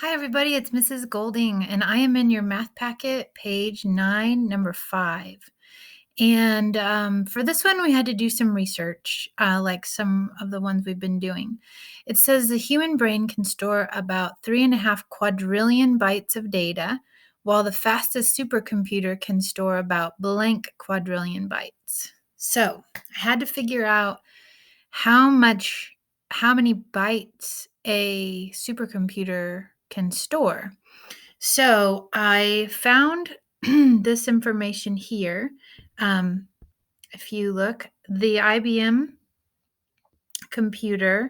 Hi, everybody. It's Mrs. Golding, and I am in your math packet, page 9, number 5. And for this one, we had to do some research, like some of the ones we've been doing. It says the human brain can store about 3.5 quadrillion bytes of data, while the fastest supercomputer can store about blank quadrillion bytes. So I had to figure out how many bytes a supercomputer can store. So I found this information here. Um, if you look, the IBM computer,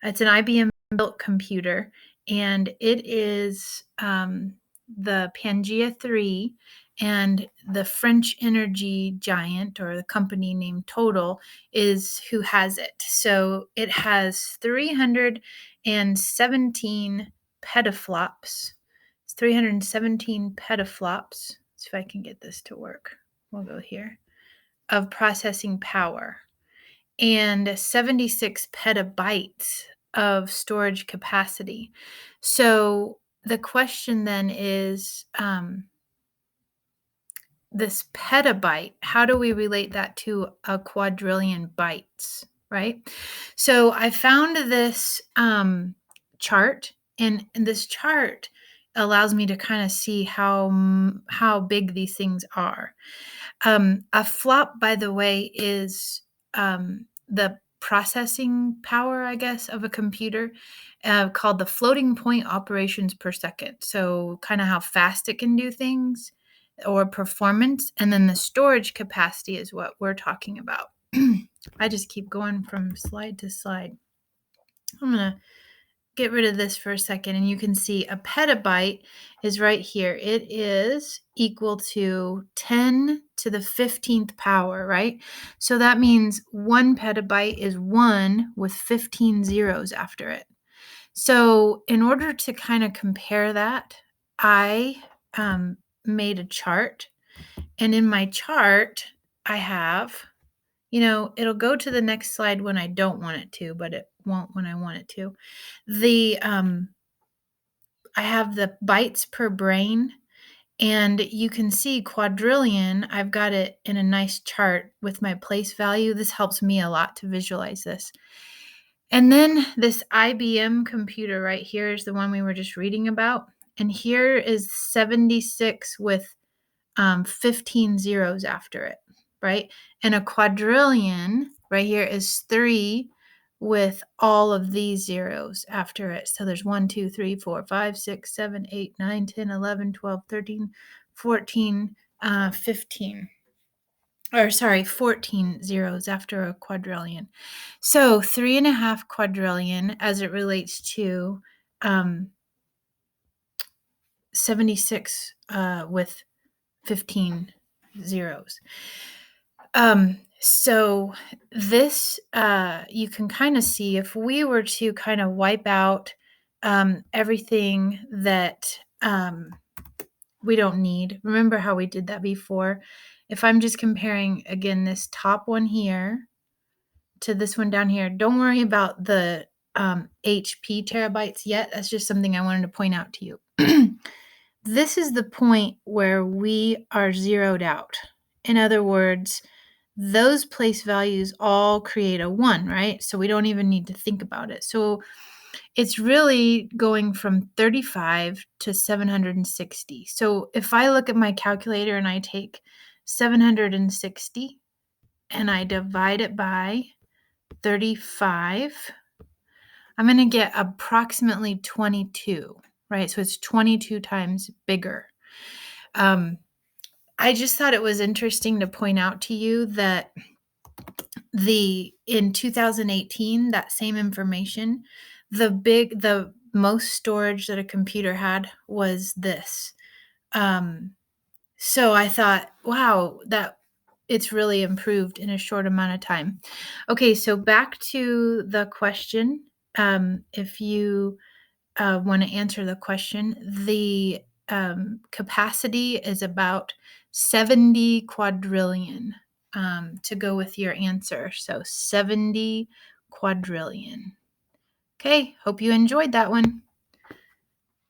it's an IBM built computer, and it is the Pangea 3, and the French energy giant, or the company named Total, is who has it. So it has 317 petaflops. It's 317 petaflops. Let's see if I can get this to work. We'll go here. Of processing power, and 76 petabytes of storage capacity. So the question then is, this petabyte, how do we relate that to a quadrillion bytes, right? So I found this chart, and this chart allows me to kind of see how big these things are. A flop, by the way, is the processing power, I guess, of a computer, called the floating point operations per second. So kind of how fast it can do things, or performance. And then the storage capacity is what we're talking about. I just keep going from slide to slide. I'm going to get rid of this for a second, and you can see a petabyte is right here. It is equal to 10 to the 15th power, right? So that means 1 petabyte is 1 with 15 zeros after it. So in order to kind of compare that, I made a chart, and in my chart, I have, it'll go to the next slide when I don't want it to, but it won't when I want it to. I have the bytes per brain, and you can see quadrillion. I've got it in a nice chart with my place value. This helps me a lot to visualize this. And then this IBM computer right here is the one we were just reading about. And here is 76 with 15 zeros after it, right? And a quadrillion right here is 3 with all of these zeros after it. So there's 1, 2, 3, 4, 5, 6, 7, 8, 9, 10, 11, 12, 13, 14, 15. Or sorry, 14 zeros after a quadrillion. So 3.5 quadrillion as it relates to 76 with 15 zeros. So this, you can kind of see, if we were to kind of wipe out everything that we don't need. Remember how we did that before? If I'm just comparing, again, this top one here to this one down here, don't worry about the HP terabytes yet. That's just something I wanted to point out to you. This is the point where we are zeroed out. In other words, those place values all create a 1, right? So we don't even need to think about it. So it's really going from 35 to 760. So if I look at my calculator and I take 760 and I divide it by 35, I'm going to get approximately 22, right? So it's 22 times bigger. I just thought it was interesting to point out to you that in 2018, that same information, the most storage that a computer had was this. So I thought, wow, that it's really improved in a short amount of time. Okay, so back to the question. If you want to answer the question, the capacity is about 70 quadrillion, to go with your answer. So 70 quadrillion. Okay, hope you enjoyed that one.